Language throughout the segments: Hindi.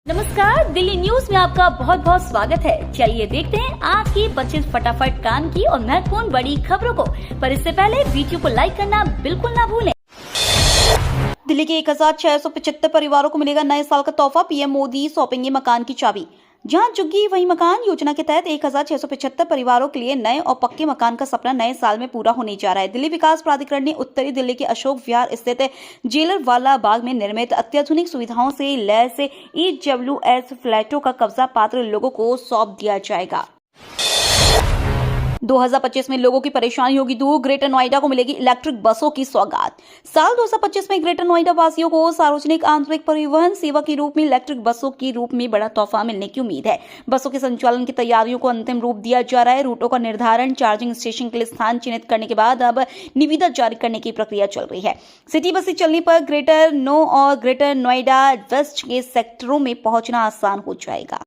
नमस्कार, दिल्ली न्यूज में आपका बहुत बहुत स्वागत है। चलिए देखते हैं आज की 25 फटाफट काम की और महत्वपूर्ण बड़ी खबरों को। पर इससे पहले वीडियो को लाइक करना बिल्कुल ना भूलें। दिल्ली के 1675 परिवारों को मिलेगा नए साल का तोहफा। पीएम मोदी सौंपेंगे मकान की चाबी। जहां जुग्गी वही मकान योजना के तहत 1675 परिवारों के लिए नए और पक्के मकान का सपना नए साल में पूरा होने जा रहा है। दिल्ली विकास प्राधिकरण ने उत्तरी दिल्ली के अशोक विहार स्थित जेलर वाला बाग में निर्मित अत्याधुनिक सुविधाओं से लैस EWS फ्लैटों का कब्जा पात्र लोगों को सौंप दिया जाएगा। 2025 में लोगों की परेशानी होगी दूर। ग्रेटर नोएडा को मिलेगी इलेक्ट्रिक बसों की सौगात। साल 2025 में ग्रेटर नोएडा वासियों को सार्वजनिक आंतरिक परिवहन सेवा के रूप में इलेक्ट्रिक बसों के रूप में बड़ा तोहफा मिलने की उम्मीद है। बसों के संचालन की तैयारियों को अंतिम रूप दिया जा रहा है। रूटों का निर्धारण, चार्जिंग स्टेशन के लिए स्थान चिन्हित करने के बाद अब निविदा जारी करने की प्रक्रिया चल रही है। सिटी बसें चलने पर ग्रेटर नो और ग्रेटर नोएडा वेस्ट के सेक्टरों में पहुंचना आसान हो जाएगा।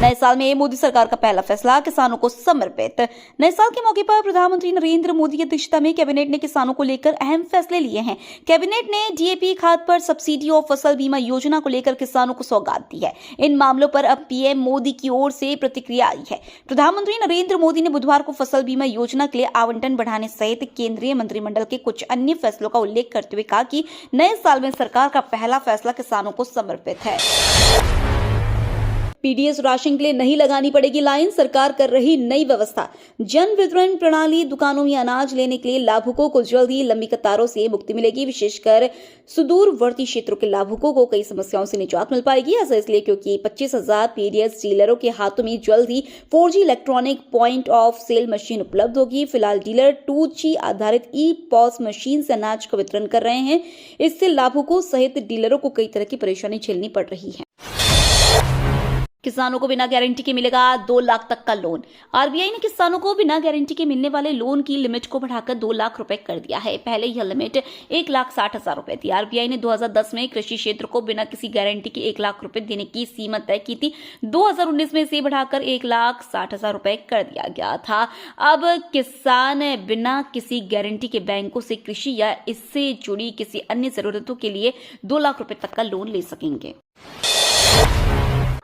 नए साल में मोदी सरकार का पहला फैसला किसानों को समर्पित। नए साल के मौके पर प्रधानमंत्री नरेंद्र मोदी की अध्यक्षता में कैबिनेट ने किसानों को लेकर अहम फैसले लिए हैं। कैबिनेट ने DAP खाद पर सब्सिडी और फसल बीमा योजना को लेकर किसानों को सौगात दी है। इन मामलों पर अब पीएम मोदी की ओर से प्रतिक्रिया आई है। प्रधानमंत्री नरेंद्र मोदी ने बुधवार को फसल बीमा योजना के लिए आवंटन बढ़ाने सहित केंद्रीय मंत्रिमंडल के कुछ अन्य फैसलों का उल्लेख करते हुए कहा कि नए साल में सरकार का पहला फैसला किसानों को समर्पित है। पीडीएस राशन के लिए नहीं लगानी पड़ेगी लाइन, सरकार कर रही नई व्यवस्था। जन वितरण प्रणाली दुकानों में अनाज लेने के लिए लाभुकों को जल्द ही लंबी कतारों से मुक्ति मिलेगी। विशेषकर सुदूरवर्ती क्षेत्रों के लाभुकों को कई समस्याओं से निजात मिल पाएगी। ऐसा इसलिए क्योंकि 25,000 पीडीएस डीलरों के हाथों में जल्द ही 4G electronic point of sale machine उपलब्ध होगी। फिलहाल डीलर 2G आधारित ई-पॉस मशीन से अनाज का वितरण कर रहे हैं। इससे लाभुकों सहित डीलरों को कई तरह की परेशानी झेलनी पड़ रही है। किसानों को बिना गारंटी के मिलेगा 2 लाख तक का लोन। आरबीआई ने किसानों को बिना गारंटी के मिलने वाले लोन की लिमिट को बढ़ाकर 2 लाख रुपए कर दिया है। पहले यह लिमिट 1,60,000 रुपए थी। आरबीआई ने 2010 में कृषि क्षेत्र को बिना किसी गारंटी के 1 लाख रुपए देने की सीमा तय की थी। 2019 में इसे बढ़ाकर 1,60,000 रुपए कर दिया गया था। अब किसान बिना किसी गारंटी के बैंकों से कृषि या इससे जुड़ी किसी अन्य जरूरतों के लिए 2 लाख रुपए तक का लोन ले सकेंगे।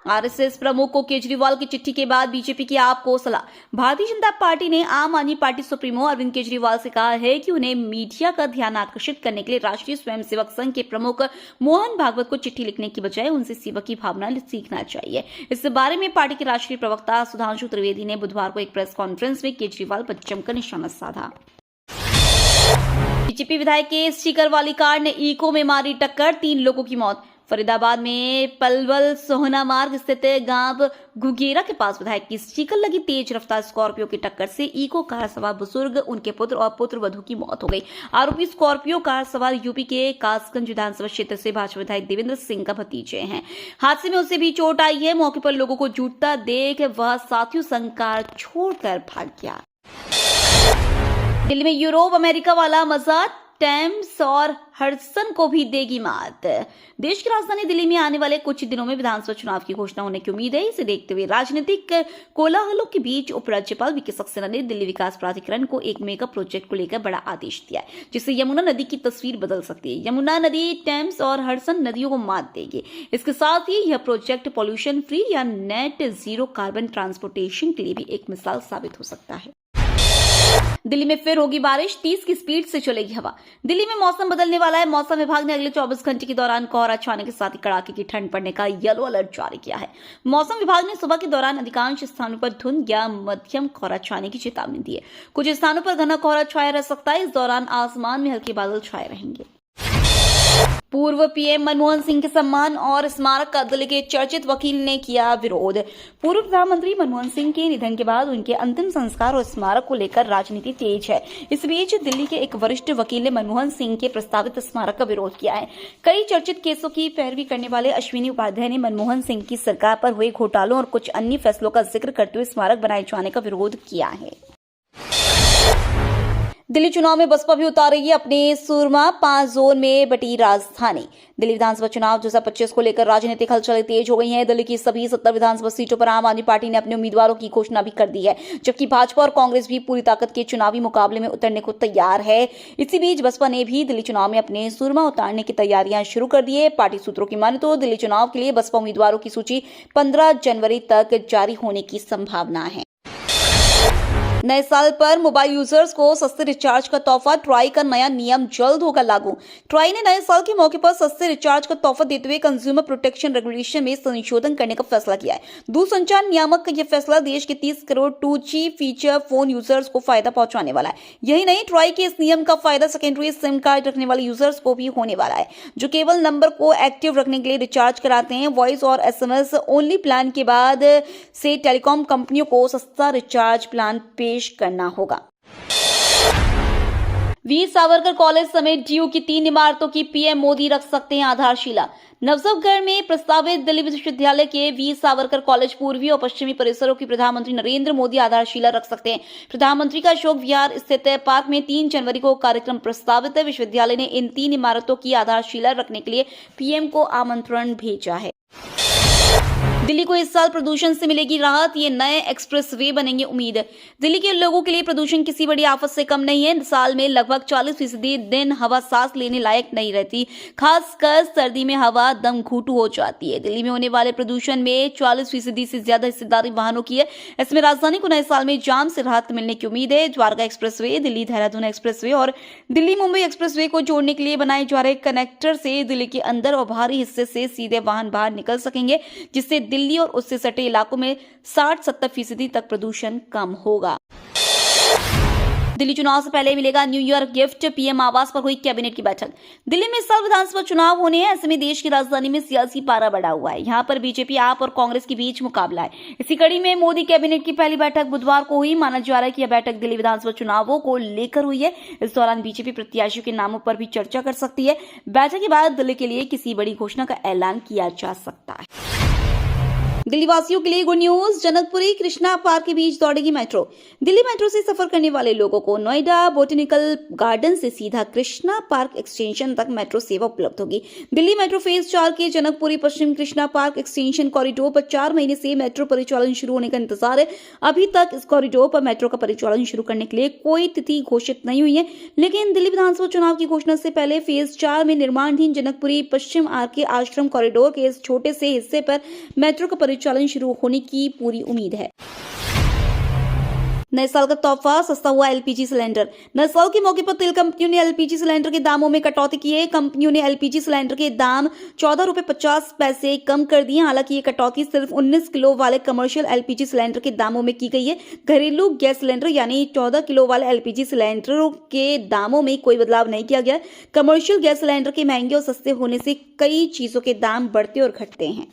आरएसएस प्रमुख को केजरीवाल की चिट्ठी के बाद बीजेपी की आपको सलाह। भारतीय जनता पार्टी ने आम आदमी पार्टी सुप्रीमो अरविंद केजरीवाल से कहा है कि उन्हें मीडिया का ध्यान आकर्षित करने के लिए राष्ट्रीय स्वयंसेवक संघ के प्रमुख मोहन भागवत को चिट्ठी लिखने की बजाय उनसे सेवा की भावना सीखना चाहिए। इस बारे में पार्टी के राष्ट्रीय प्रवक्ता सुधांशु त्रिवेदी ने बुधवार को एक प्रेस कॉन्फ्रेंस में केजरीवाल पर जमकर निशाना साधा। बीजेपी विधायक के स्टिकर वाली कार ने इको में मारी टक्कर, 3 लोगों की मौत। फरीदाबाद में पलवल सोहना मार्ग स्थित गांव घुगेरा के पास विधायक की स्टिकर लगी तेज रफ्तार स्कॉर्पियो की टक्कर से इको कार सवार बुजुर्ग, उनके पुत्र और पुत्र वधू की मौत हो गई। आरोपी स्कॉर्पियो कार सवार यूपी के कासगंज विधानसभा क्षेत्र से भाजपा विधायक देवेंद्र सिंह का भतीजे हैं। हादसे में उसे भी चोट आई है। मौके पर लोगों को जूटता देख वह साथियों संग कार छोड़कर भाग गया। दिल्ली में यूरोप अमेरिका वाला मजा टेम्स और हडसन को भी देगी मात। देश की राजधानी दिल्ली में आने वाले कुछ दिनों में विधानसभा चुनाव की घोषणा होने की उम्मीद है। इसे देखते हुए राजनीतिक कोलाहलों के बीच उपराज्यपाल वीके सक्सेना ने दिल्ली विकास प्राधिकरण को एक मेगा प्रोजेक्ट को लेकर बड़ा आदेश दिया है, जिससे यमुना नदी की तस्वीर बदल सकती है। यमुना नदी टेम्स और हडसन नदियों को मात देगी। इसके साथ ही यह प्रोजेक्ट पॉल्यूशन फ्री या नेट जीरो कार्बन ट्रांसपोर्टेशन के लिए भी एक मिसाल साबित हो सकता है। दिल्ली में फिर होगी बारिश, 30 की स्पीड से चलेगी हवा। दिल्ली में मौसम बदलने वाला है। मौसम विभाग ने अगले 24 घंटे के दौरान कोहरा छाने के साथ ही कड़ाके की ठंड पड़ने का येलो अलर्ट जारी किया है। मौसम विभाग ने सुबह के दौरान अधिकांश स्थानों पर धुंध या मध्यम कोहरा छाने की चेतावनी दी है। कुछ स्थानों पर घना कोहरा छाया रह सकता है। इस दौरान आसमान में हल्के बादल छाए रहेंगे। पूर्व पीएम मनमोहन सिंह के सम्मान और स्मारक का दिल्ली के चर्चित वकील ने किया विरोध। पूर्व प्रधानमंत्री मनमोहन सिंह के निधन के बाद उनके अंतिम संस्कार और स्मारक को लेकर राजनीति तेज है। इस बीच दिल्ली के एक वरिष्ठ वकील ने मनमोहन सिंह के प्रस्तावित स्मारक का विरोध किया है। कई चर्चित केसों की पैरवी करने वाले अश्विनी उपाध्याय ने मनमोहन सिंह की सरकार पर हुए घोटालों और कुछ अन्य फैसलों का जिक्र करते हुए स्मारक बनाए जाने का विरोध किया है। दिल्ली चुनाव में बसपा भी उतारेगी अपने सुरमा, 5 जोन में बटी राजधानी। दिल्ली विधानसभा चुनाव 2025 को लेकर राजनीतिक हलचलें तेज हो गई हैं। दिल्ली की सभी 70 विधानसभा सीटों पर आम आदमी पार्टी ने अपने उम्मीदवारों की घोषणा भी कर दी है, जबकि भाजपा और कांग्रेस भी पूरी ताकत के चुनावी मुकाबले में उतरने को तैयार है। इसी बीच बसपा ने भी दिल्ली चुनाव में अपने सुरमा उतारने की तैयारियां शुरू कर दी है। पार्टी सूत्रों की माने तो दिल्ली चुनाव के लिए बसपा उम्मीदवारों की सूची 15 जनवरी तक जारी होने की संभावना है। नए साल पर मोबाइल यूजर्स को सस्ते रिचार्ज का तोहफा, ट्राई का नया नियम जल्द होगा लागू। ट्राई ने नए साल के मौके पर सस्ते रिचार्ज का तोहफा देते हुए कंज्यूमर प्रोटेक्शन रेगुलेशन में संशोधन करने का फैसला किया है। दूरसंचार नियामक का यह फैसला देश के 30 crore 2G feature phone users को फायदा पहुंचाने वाला है। यही नहीं, ट्राई के इस नियम का फायदा सेकेंडरी सिम कार्ड रखने वाले यूजर्स को भी होने वाला है, जो केवल नंबर को एक्टिव रखने के लिए रिचार्ज कराते हैं। वॉइस और SMS ओनली प्लान के बाद से टेलीकॉम कंपनियों को सस्ता रिचार्ज प्लान पेश करना होगा। वीर सावरकर कॉलेज समेत DU की 3 इमारतों की PM मोदी रख सकते हैं आधारशिला। नवजगढ़ में प्रस्तावित दिल्ली विश्वविद्यालय के वीर सावरकर कॉलेज पूर्वी और पश्चिमी परिसरों की प्रधानमंत्री नरेंद्र मोदी आधारशिला रख सकते हैं। प्रधानमंत्री का अशोक विहार स्थित पार्क में 3 जनवरी को कार्यक्रम प्रस्तावित है। विश्वविद्यालय ने इन 3 इमारतों की आधारशिला रखने के लिए PM को आमंत्रण भेजा है। दिल्ली को इस साल प्रदूषण से मिलेगी राहत, ये नए एक्सप्रेसवे बनेंगे उम्मीद। दिल्ली के लोगों के लिए प्रदूषण किसी बड़ी आफत से कम नहीं है। साल में लगभग 40% दिन हवा सांस लेने लायक नहीं रहती, खासकर सर्दी में हवा दम घुटू हो जाती है। दिल्ली में होने वाले प्रदूषण में 40% से ज्यादा हिस्सेदारी वाहनों की है। इसमें राजधानी को नए साल में जाम से राहत मिलने की उम्मीद है। द्वारका एक्सप्रेसवे, दिल्ली देहरादून एक्सप्रेसवे और दिल्ली मुंबई एक्सप्रेसवे को जोड़ने के लिए बनाए जा रहे कनेक्टर से दिल्ली के अंदर और बाहरी हिस्से से सीधे वाहन बाहर निकल सकेंगे, जिससे दिल्ली और उससे सटे इलाकों में 60-70% तक प्रदूषण कम होगा। दिल्ली चुनाव से पहले मिलेगा न्यू ईयर गिफ्ट, PM आवास पर हुई कैबिनेट की बैठक। दिल्ली में इस साल विधानसभा चुनाव होने हैं, ऐसे में देश की राजधानी में सियासी पारा बढ़ा हुआ है। यहाँ पर बीजेपी, आप और कांग्रेस के बीच मुकाबला है। इसी कड़ी में मोदी कैबिनेट की पहली बैठक बुधवार को हुई। माना जा रहा है कि यह बैठक दिल्ली विधानसभा चुनावों को लेकर हुई है। इस दौरान बीजेपी प्रत्याशियों के नामों पर भी चर्चा कर सकती है। बैठक के बाद दिल्ली के लिए किसी बड़ी घोषणा का ऐलान किया जा सकता है। दिल्ली वासियों के लिए good news, Janakpuri Krishna park के बीच दौड़ेगी मेट्रो। दिल्ली मेट्रो से सफर करने वाले लोगों को नोएडा बोटेनिकल गार्डन से सीधा कृष्णा पार्क एक्सटेंशन तक मेट्रो सेवा उपलब्ध होगी। दिल्ली मेट्रो फेज 4 के जनकपुरी पश्चिम कृष्णा पार्क एक्सटेंशन कॉरिडोर पर 4 महीने से मेट्रो परिचालन शुरू होने का इंतजार है। अभी तक इस कॉरिडोर पर मेट्रो का परिचालन शुरू करने के लिए कोई तिथि घोषित नहीं हुई है, लेकिन दिल्ली विधानसभा चुनाव की घोषणा से पहले फेज 4 में जनकपुरी पश्चिम आरके आश्रम कॉरिडोर के इस छोटे से हिस्से पर मेट्रो का परिचालन शुरू होने की पूरी उम्मीद है। नए साल का तोहफा, सस्ता हुआ LPG सिलेंडर। नए साल के मौके पर तेल कंपनियों ने LPG सिलेंडर के दामों में कटौती की है। कंपनियों ने LPG सिलेंडर के दाम 14 रुपए 50 पैसे कम कर दिए। हालांकि ये कटौती सिर्फ 19 किलो वाले कमर्शियल LPG सिलेंडर के दामों में की गई है। घरेलू गैस सिलेंडर यानी 14 किलो वाले LPG सिलेंडरों के दामों में कोई बदलाव नहीं किया गया। कमर्शियल गैस सिलेंडर के महंगे और सस्ते होने से कई चीजों के दाम बढ़ते और घटते हैं।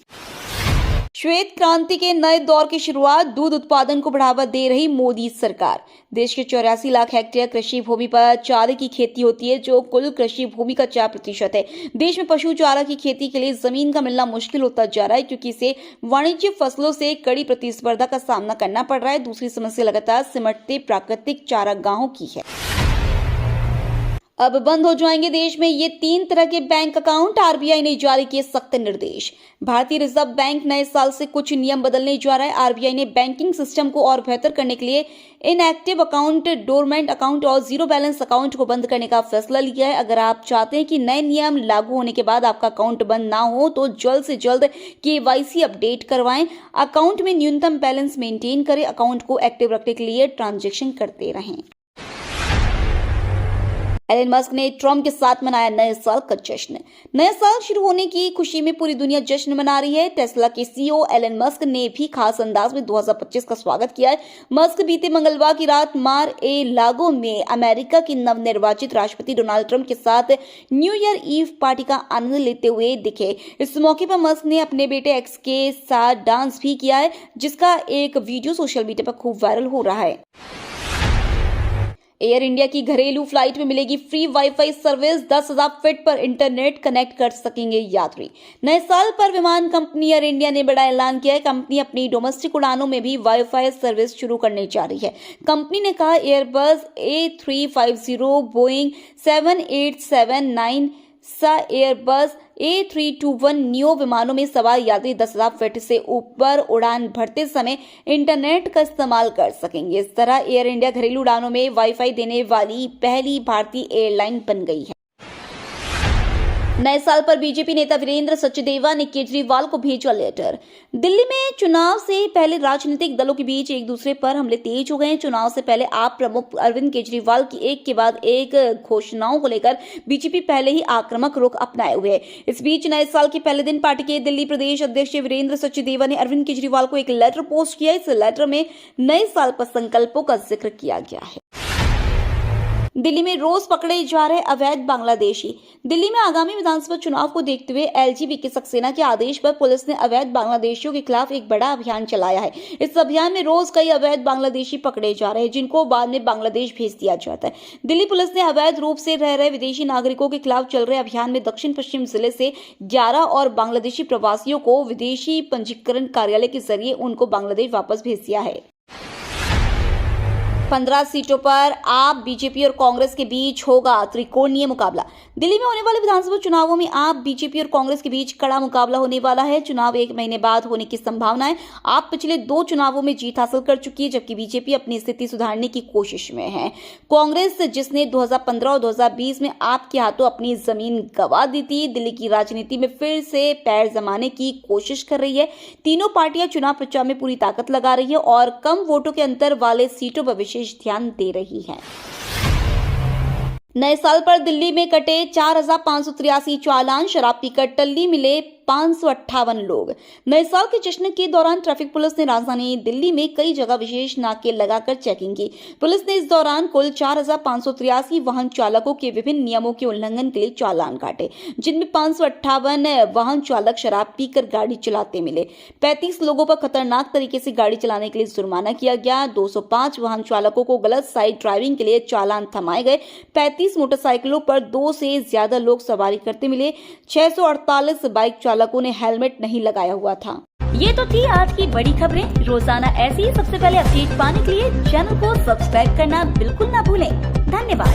श्वेत क्रांति के नए दौर की शुरुआत, दूध उत्पादन को बढ़ावा दे रही मोदी सरकार। देश के 84 लाख हेक्टेयर कृषि भूमि पर चारे की खेती होती है, जो कुल कृषि भूमि का 4% है। देश में पशु चारा की खेती के लिए जमीन का मिलना मुश्किल होता जा रहा है, क्योंकि इसे वाणिज्यिक फसलों से कड़ी प्रतिस्पर्धा का सामना करना पड़ रहा है। दूसरी समस्या लगातार सिमटते प्राकृतिक चारागाहों की है। अब बंद हो जाएंगे देश में ये 3 तरह के बैंक अकाउंट, RBI ने जारी किए सख्त निर्देश। भारतीय रिजर्व बैंक नए साल से कुछ नियम बदलने जा रहा है। RBI ने बैंकिंग सिस्टम को और बेहतर करने के लिए इनएक्टिव अकाउंट, डोरमेंट अकाउंट और जीरो बैलेंस अकाउंट को बंद करने का फैसला लिया है। अगर आप चाहते हैं कि नए नियम लागू होने के बाद आपका अकाउंट बंद ना हो, तो जल्द से जल्द KYC अपडेट करवाएं, अकाउंट में न्यूनतम बैलेंस मेंटेन करें, अकाउंट को एक्टिव रखने के लिए ट्रांजैक्शन करते रहें। एलन मस्क ने ट्रम्प के साथ मनाया नए साल का जश्न। नया साल शुरू होने की खुशी में पूरी दुनिया जश्न मना रही है। टेस्ला के CEO एलन मस्क ने भी खास अंदाज में 2025 का स्वागत किया है। मस्क बीते मंगलवार की रात मार-ए-लागो में अमेरिका के नवनिर्वाचित राष्ट्रपति डोनाल्ड ट्रंप के साथ न्यू ईयर ईव पार्टी का आनंद लेते हुए दिखे। इस मौके पर मस्क ने अपने बेटे एक्स के साथ डांस भी किया है, जिसका एक वीडियो सोशल मीडिया पर खूब वायरल हो रहा है। एयर इंडिया की घरेलू फ्लाइट में मिलेगी फ्री वाईफाई सर्विस, 10,000 फीट पर इंटरनेट कनेक्ट कर सकेंगे यात्री। नए साल पर विमान कंपनी एयर इंडिया ने बड़ा ऐलान किया है। कंपनी अपनी डोमेस्टिक उड़ानों में भी वाईफाई सर्विस शुरू करने जा रही है। कंपनी ने कहा Airbus A350, Boeing 7879 Airbus A321 neo विमानों में सवार यात्री 10,000 फीट से ऊपर उड़ान भरते समय इंटरनेट का इस्तेमाल कर सकेंगे। इस तरह एयर इंडिया घरेलू उड़ानों में वाईफाई देने वाली पहली भारतीय एयरलाइन बन गई है। नए साल पर बीजेपी नेता वीरेंद्र सचदेवा ने केजरीवाल को भेजा लेटर। दिल्ली में चुनाव से पहले राजनीतिक दलों के बीच एक दूसरे पर हमले तेज हो गए हैं। चुनाव से पहले आप प्रमुख अरविंद केजरीवाल की एक के बाद एक घोषणाओं को लेकर बीजेपी पहले ही आक्रामक रुख अपनाए हुए है। इस बीच नए साल के पहले दिन पार्टी के दिल्ली प्रदेश अध्यक्ष वीरेंद्र सचदेवा ने अरविंद केजरीवाल को एक लेटर पोस्ट किया। इस लेटर में नए साल पर संकल्पों का जिक्र किया गया है। दिल्ली में रोज पकड़े जा रहे अवैध बांग्लादेशी। दिल्ली में आगामी विधानसभा चुनाव को देखते हुए एलजीबी सक्सेना के आदेश पर पुलिस ने अवैध बांग्लादेशियों के खिलाफ एक बड़ा अभियान चलाया है। इस अभियान में रोज कई अवैध बांग्लादेशी पकड़े जा रहे हैं, जिनको बाद में बांग्लादेश भेज दिया जाता है। दिल्ली पुलिस ने अवैध रूप से रह रहे विदेशी नागरिकों के खिलाफ चल रहे अभियान में दक्षिण पश्चिम जिले से 11 और बांग्लादेशी प्रवासियों को विदेशी पंजीकरण कार्यालय के जरिए उनको बांग्लादेश वापस भेज दिया है। 15 सीटों पर आप, बीजेपी और कांग्रेस के बीच होगा त्रिकोणीय मुकाबला। दिल्ली में होने वाले विधानसभा चुनावों में आप, बीजेपी और कांग्रेस के बीच कड़ा मुकाबला होने वाला है। चुनाव 1 महीने बाद होने की संभावना है। आप पिछले 2 चुनावों में जीत हासिल कर चुकी है, जबकि बीजेपी अपनी स्थिति सुधारने की कोशिश में है। कांग्रेस, जिसने 2015 और 2020 में आपके हाथों अपनी जमीन गंवा दी थी, दिल्ली की राजनीति में फिर से पैर जमाने की कोशिश कर रही है। तीनों पार्टियां चुनाव प्रचार में पूरी ताकत लगा रही है और कम वोटों के अंतर वाले सीटों पर विशेष ध्यान दे रही है। नए साल पर दिल्ली में कटे 4,583 चालान, शराब पीकर टल्ली मिले 558 लोग। नए साल के जश्न के दौरान ट्रैफिक पुलिस ने राजधानी दिल्ली में कई जगह विशेष नाके लगाकर चेकिंग की। पुलिस ने इस दौरान कुल 4,583 वाहन चालकों के विभिन्न नियमों के उल्लंघन के लिए चालान काटे, जिनमें 558 वाहन चालक शराब पीकर गाड़ी चलाते मिले। 35 लोगों पर खतरनाक तरीके से गाड़ी चलाने के लिए जुर्माना किया गया। 205 वाहन चालकों को गलत साइड ड्राइविंग के लिए चालान थमाए गए। 35 मोटरसाइकिलों पर 2 से ज्यादा लोग सवारी करते मिले। 648 बाइक चालकों ने हेलमेट नहीं लगाया हुआ था। ये तो थी आज की बड़ी खबरें। रोजाना ऐसी ही सबसे पहले अपडेट पाने के लिए चैनल को सब्सक्राइब करना बिल्कुल ना भूलें। धन्यवाद।